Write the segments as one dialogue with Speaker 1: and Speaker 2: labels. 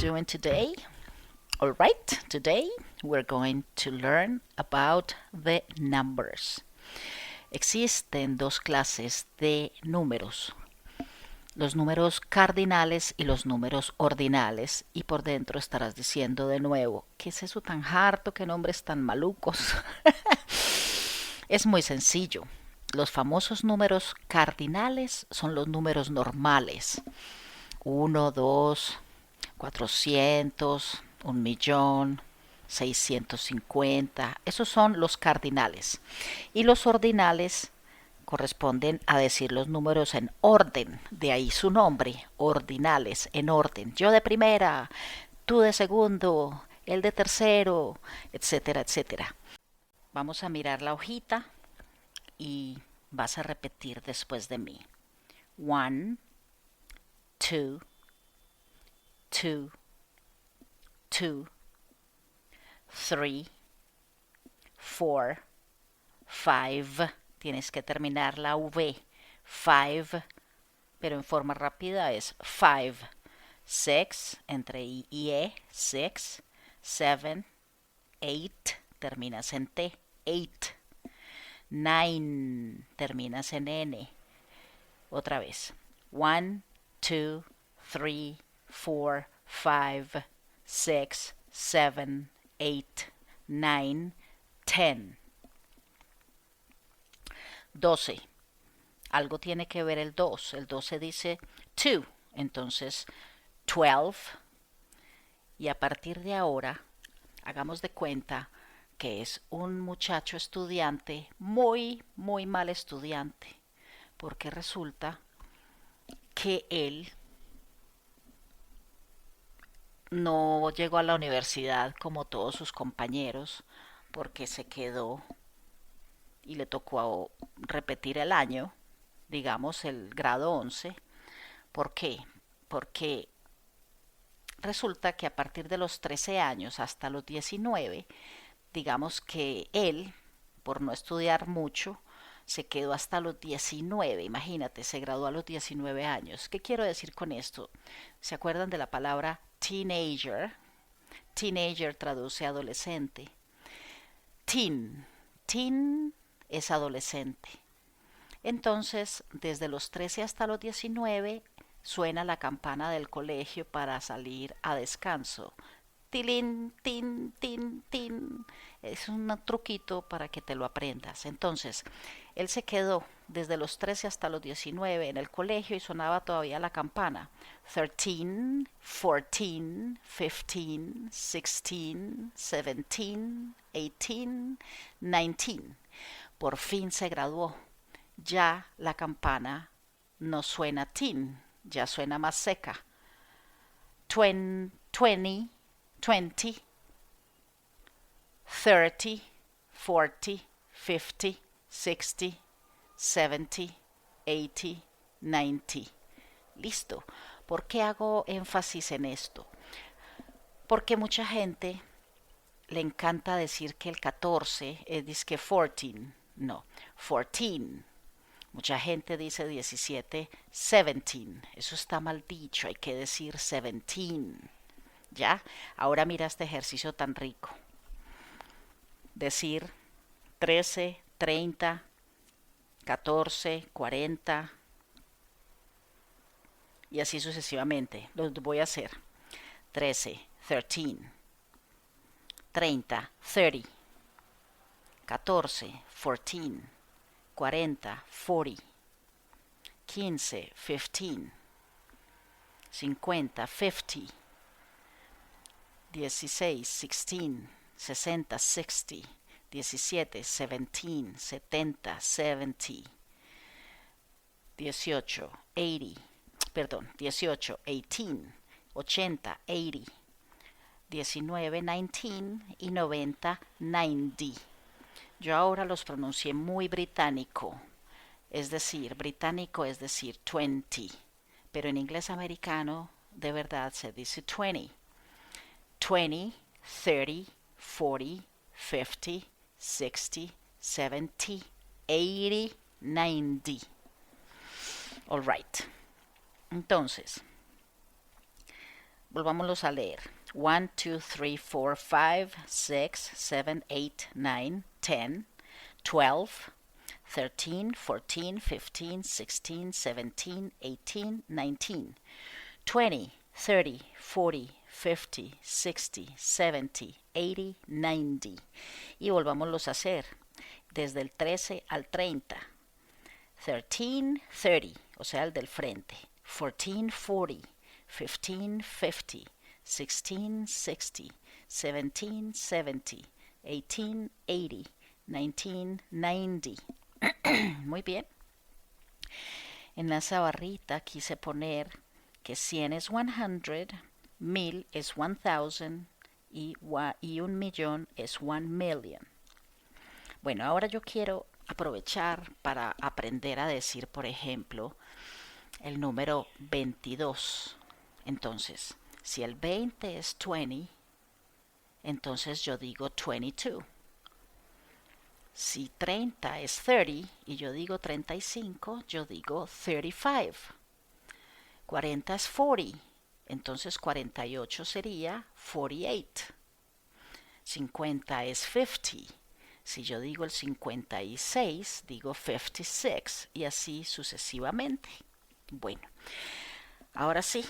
Speaker 1: doing today? All right, today we're going to learn about the numbers. Existen dos clases de números, los números cardinales y los números ordinales, y por dentro estarás diciendo de nuevo, ¿qué es eso tan harto? ¿Qué nombres tan malucos? Es muy sencillo. Los famosos números cardinales son los números normales. 1, 2, 400, 1.000.000, 650. Esos son los cardinales. Y los ordinales corresponden a decir los números en orden. De ahí su nombre, ordinales, en orden. Yo de primera, tú de segundo, él de tercero, etcétera, etcétera. Vamos a mirar la hojita y vas a repetir después de mí. 1, 2, 2, 2, 3, 4, 5. Tienes que terminar la V. 5, pero en forma rápida es 5. 6, entre I y E, 6. 7, 8, terminas en T, 8. 9, terminas en N. Otra vez. 1, 2, 3, 4, 5, 6, 7, 8, 9, 10. 12. Algo tiene que ver el 2. El 2 se dice 2. Entonces, 12. Y a partir de ahora, hagamos de cuenta que es un muchacho estudiante, muy, muy mal estudiante, porque resulta que él no llegó a la universidad como todos sus compañeros, porque se quedó y le tocó repetir el año, digamos el grado 11. ¿Por qué? Porque resulta que a partir de los 13 años hasta los 19, digamos que él, por no estudiar mucho, se quedó hasta los 19. Imagínate, se graduó a los 19 años. ¿Qué quiero decir con esto? ¿Se acuerdan de la palabra teenager? Teenager traduce adolescente. Teen es adolescente. Entonces, desde los 13 hasta los 19, suena la campana del colegio para salir a descanso. Tilín, tin, tin, tin. Es un truquito para que te lo aprendas. Entonces, él se quedó desde los 13 hasta los 19 en el colegio y sonaba todavía la campana. 13, 14, 15, 16, 17, 18, 19. Por fin se graduó. Ya la campana no suena teen, ya suena más seca. 20, 20, 30, 40, 50, 60, 70, 80, 90. Listo. ¿Por qué hago énfasis en esto? Porque mucha gente le encanta decir que el 14 es disque 14. No, 14. Mucha gente dice 17, 17. Eso está mal dicho, hay que decir 17. ¿Ya? Ahora mira este ejercicio tan rico. Decir 13, 30, 14, 40 y así sucesivamente. Los voy a hacer. 13, 13. 30, 30. 14, 14. 40, 40. 15, 15. 50, 50. 16, 16. 60, 60. 17, 17. 70, 70. 18, 80. Perdón, 18, 18. 80, 80. 19, 19 y 90, 90. Yo ahora los pronuncié muy británico, es decir, 20, pero en inglés americano de verdad se dice 20. 20, 30, 40, 50, 60, 70, 80, 90. All right. Entonces, volvámoslos a leer. 1, 2, 3, 4, 5, 6, 7, 8, 9, 10, 12, 13, 14, 15, 16, 17, 18, 19, 20, 30, 40, 50, 60, 70, 80, 90. Y volvámoslos a hacer desde el 13 al 30. 13, 30, o sea, el del frente. 14, 40, 15, 50, 16, 60, 17, 70, 18, 80, 19, 90. Muy bien. En esa barrita quise poner que 100 es 100, 1000 es 1000 y 1,000,000 es 1,000,000. Bueno, ahora yo quiero aprovechar para aprender a decir, por ejemplo, el número 22. Entonces, si el 20 es 20, entonces yo digo 22. Si 30 es 30 y yo digo 35, yo digo 35. 40 es 40, entonces 48 sería 48. 50 es 50. Si yo digo el 56, digo 56 y así sucesivamente. Bueno, ahora sí,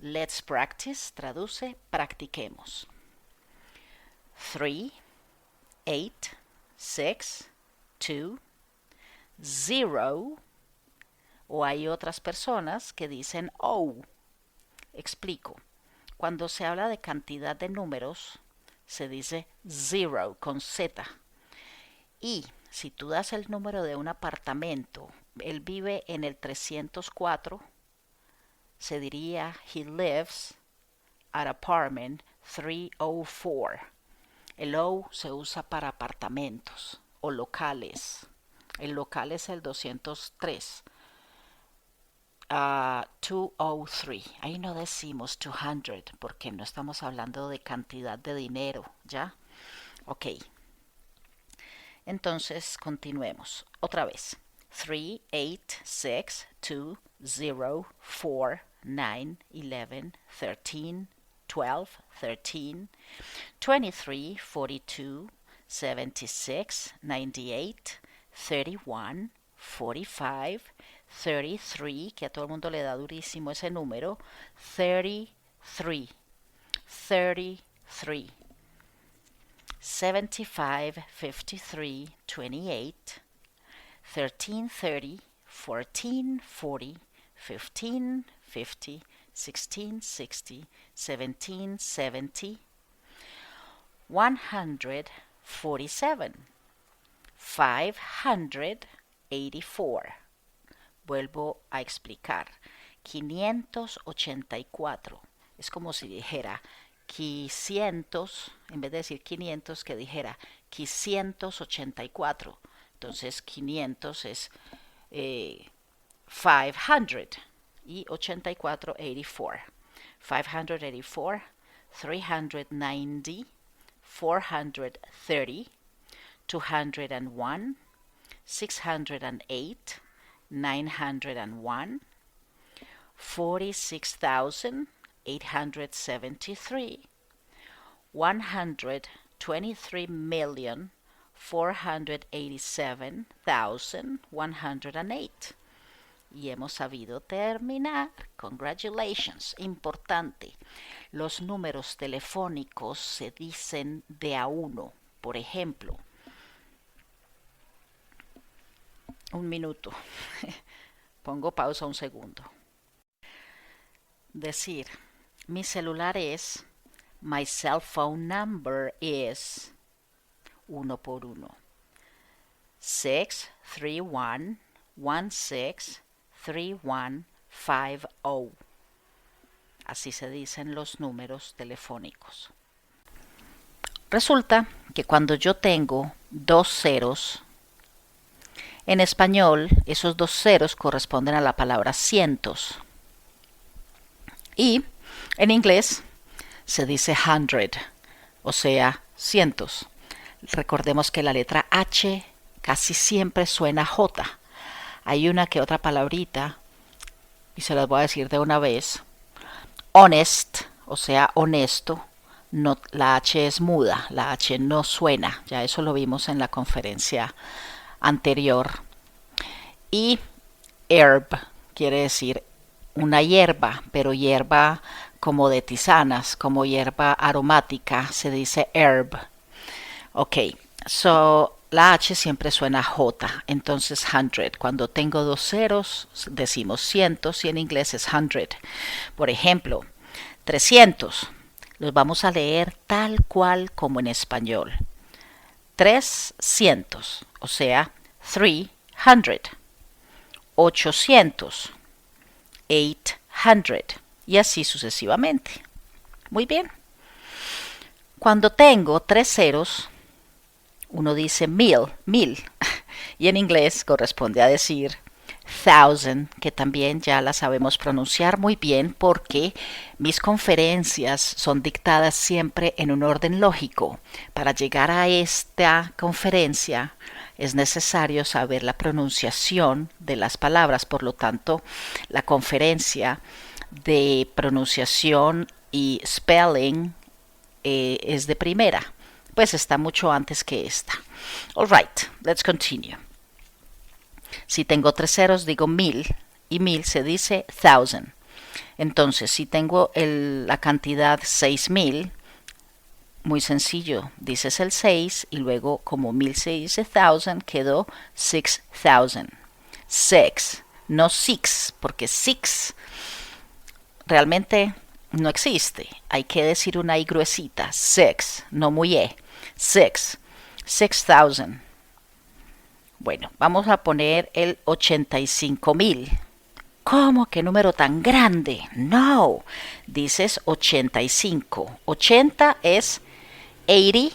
Speaker 1: let's practice, traduce, practiquemos. 3, 8, 6, 2, 0. O hay otras personas que dicen oh. Explico. Cuando se habla de cantidad de números, se dice zero con Z. Y si tú das el número de un apartamento, él vive en el 304, se diría he lives at apartment 304. El O se usa para apartamentos o locales. El local es el 203. 203. Ahí no decimos 200 porque no estamos hablando de cantidad de dinero, ¿ya? Ok. Entonces, continuemos. Otra vez. 3, 8, 6, 2, 0, 4, 9, 11, 13, 12, 13, 23, 42, 76, 98, 31, 45, 33, que a todo el mundo le da durísimo ese número, 33, 33, 75, 53, 28, 1330, 1440, 1550, 1660, 1770, 147, 584. Vuelvo a explicar. 584. Es como si dijera 500, en vez de decir 500, que dijera 584. Entonces 500 es 500 y 84, 84. 584, 390, 430, 201, 608, 901, 46,873, 123,487,108. Y hemos sabido terminar. Congratulations. Importante. Los números telefónicos se dicen de a uno. Por ejemplo, un minuto. Pongo pausa un segundo. Decir, mi celular es, my cell phone number is, uno por uno. 631-163150. Así se dicen los números telefónicos. Resulta que cuando yo tengo dos ceros, en español esos dos ceros corresponden a la palabra cientos. Y en inglés se dice hundred, o sea, cientos. Recordemos que la letra H casi siempre suena J. Hay una que otra palabrita, y se las voy a decir de una vez. Honest, o sea, honesto, no, la H es muda, la H no suena, ya eso lo vimos en la conferencia anterior. Y herb quiere decir una hierba, pero hierba como de tisanas, como hierba aromática, se dice herb. Ok, so la H siempre suena J, entonces 100. Cuando tengo dos ceros, decimos cientos y en inglés es 100. Por ejemplo, 300. Los vamos a leer tal cual como en español. 300, o sea, 300. 800, 800 y así sucesivamente. Muy bien. Cuando tengo tres ceros, uno dice mil, y en inglés corresponde a decir thousand, que también ya la sabemos pronunciar muy bien porque mis conferencias son dictadas siempre en un orden lógico. Para llegar a esta conferencia es necesario saber la pronunciación de las palabras, por lo tanto, la conferencia de pronunciación y spelling es de primera, pues está mucho antes que esta. All right, let's continue. Si tengo tres ceros digo mil y mil se dice thousand. Entonces, si tengo la cantidad 6000, muy sencillo, dices el 6 y luego como 1000 se dice thousand, quedó 6000. Six, no six, porque six realmente no existe. Hay que decir una I gruesita, six, no muy E. 6000. Bueno, vamos a poner el 85,000. ¿Cómo? ¿Qué número tan grande? No, dices 85. 80 es 80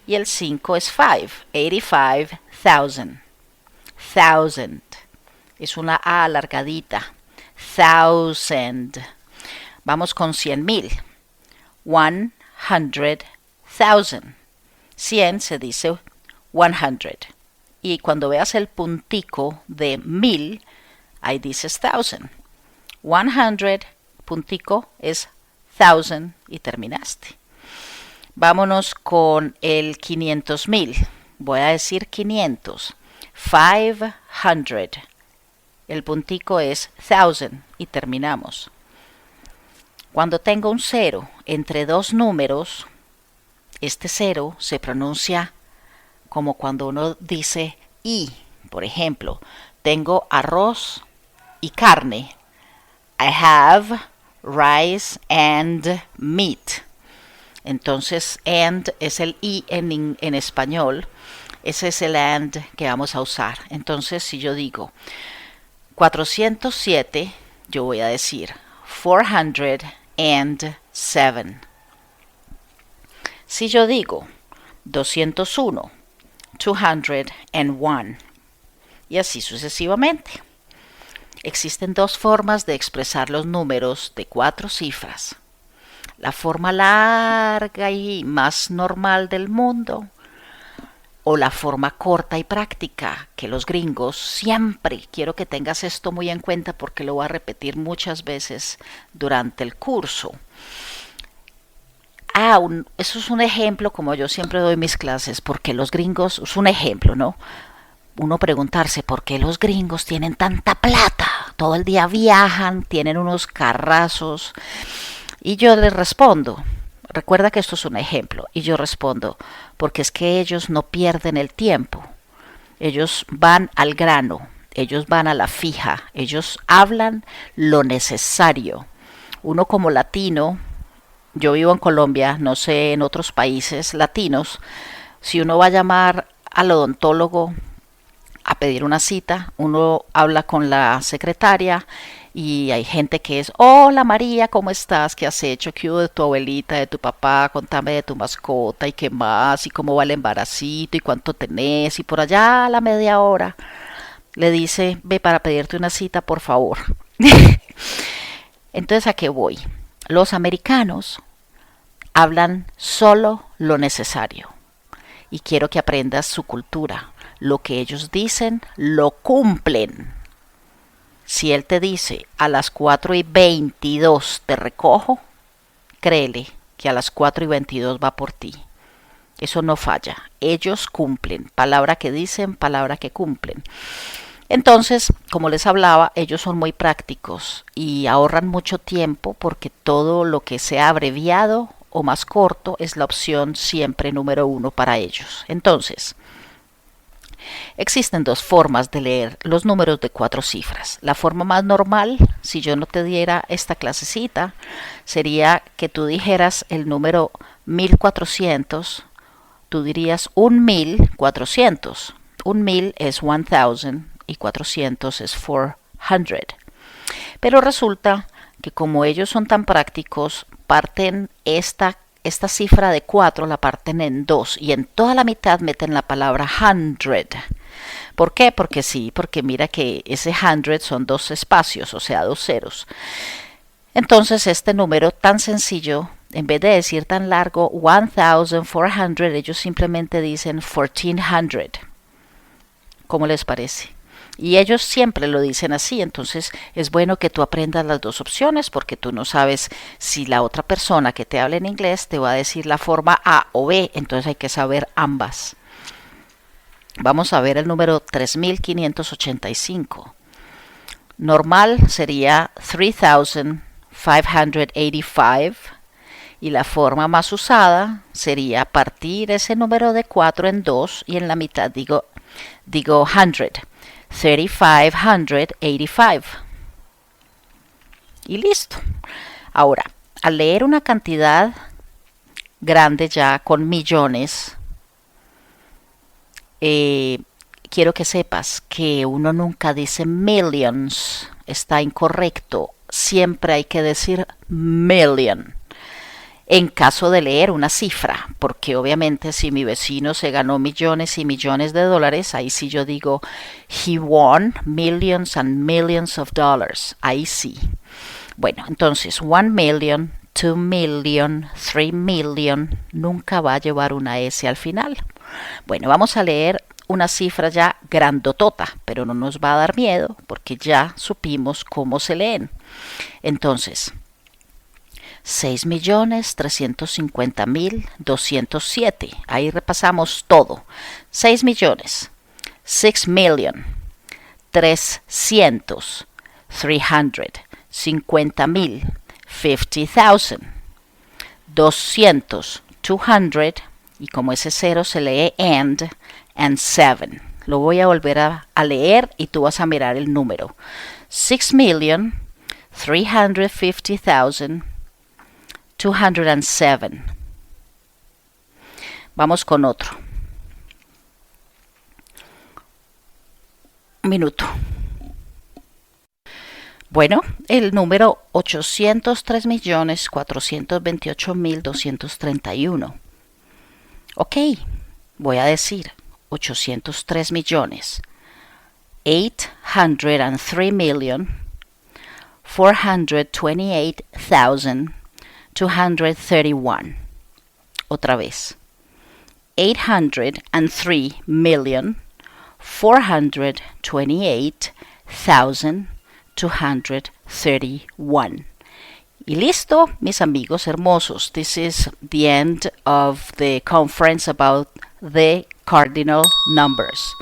Speaker 1: y el 5 es 5. 85,000. Thousand. Es una A alargadita. Thousand. Vamos con 100,000. 100,000. 100 se dice 100. Y cuando veas el puntico de 1000, ahí dices thousand. 100, puntico es thousand y terminaste. Vámonos con el 500,000. Voy a decir 500. 500. El puntico es thousand y terminamos. Cuando tengo un cero entre dos números, este cero se pronuncia como cuando uno dice y. Por ejemplo, tengo arroz y carne. I have rice and meat. Entonces, and es el i en español. Ese es el and que vamos a usar. Entonces, si yo digo 407, yo voy a decir 407. Si yo digo 201, 201, y así sucesivamente. Existen dos formas de expresar los números de 4 cifras. La forma larga y más normal del mundo, o la forma corta y práctica que los gringos siempre, quiero que tengas esto muy en cuenta porque lo voy a repetir muchas veces durante el curso. Eso es un ejemplo, como yo siempre doy mis clases, porque los gringos, es un ejemplo, ¿no? Uno preguntarse por qué los gringos tienen tanta plata, todo el día viajan, tienen unos carrazos, y yo les respondo, recuerda que esto es un ejemplo, y yo respondo, porque es que ellos no pierden el tiempo, ellos van al grano, ellos van a la fija, ellos hablan lo necesario. Uno como latino, yo vivo en Colombia, no sé en otros países latinos, si uno va a llamar al odontólogo a pedir una cita, uno habla con la secretaria y hay gente que es, hola María, ¿cómo estás? ¿Qué has hecho? ¿Qué hubo de tu abuelita, de tu papá? Contame de tu mascota y qué más, y cómo va el embaracito y cuánto tenés, y por allá a la media hora le dice, ve para pedirte una cita, por favor. Entonces, ¿a qué voy? Los americanos hablan solo lo necesario y quiero que aprendas su cultura. Lo que ellos dicen, lo cumplen. Si él te dice a las 4:22 te recojo, créele que a las 4:22 va por ti. Eso no falla. Ellos cumplen. Palabra que dicen, palabra que cumplen. Entonces, como les hablaba, ellos son muy prácticos y ahorran mucho tiempo porque todo lo que sea abreviado o más corto es la opción siempre número 1 para ellos. Entonces, existen dos formas de leer los números de 4 cifras. La forma más normal, si yo no te diera esta clasecita, sería que tú dijeras el número 1400, tú dirías 1400. 1000 es 1000 y 400 es 400. Pero resulta que como ellos son tan prácticos, parten esta cifra de 4, la parten en 2 y en toda la mitad meten la palabra hundred. ¿Por qué? Porque sí, porque mira que ese hundred son 2 espacios, o sea, 2 ceros. Entonces este número tan sencillo, en vez de decir tan largo 1400, ellos simplemente dicen 1400. ¿Cómo les parece? Y ellos siempre lo dicen así, entonces es bueno que tú aprendas las dos opciones porque tú no sabes si la otra persona que te habla en inglés te va a decir la forma A o B, entonces hay que saber ambas. Vamos a ver el número 3585. Normal sería 3585 y la forma más usada sería partir ese número de 4 en 2 y en la mitad digo 100. 3585. Y listo. Ahora, al leer una cantidad grande ya con millones, quiero que sepas que uno nunca dice millions, está incorrecto. Siempre hay que decir million en caso de leer una cifra, porque obviamente si mi vecino se ganó millones y millones de dólares, ahí sí yo digo he won millions and millions of dollars, ahí sí. Bueno, entonces 1 million, 2 million, 3 million, nunca va a llevar una S al final. Bueno, vamos a leer una cifra ya grandotota, pero no nos va a dar miedo porque ya supimos cómo se leen. Entonces, 6.350.207. Ahí repasamos todo. 6 millones. 6 million. 300. 300. 50.000. 50,000. 200. 200. Y como ese cero se lee and 7. Lo voy a volver a leer y tú vas a mirar el número. 6,350,207. Vamos con otro. Un minuto. Bueno, el número 803.428.231. Ok, voy a decir 803 millones. 803,428,231. Otra vez. 803,428,231. Y listo, mis amigos hermosos. This is the end of the conference about the cardinal numbers.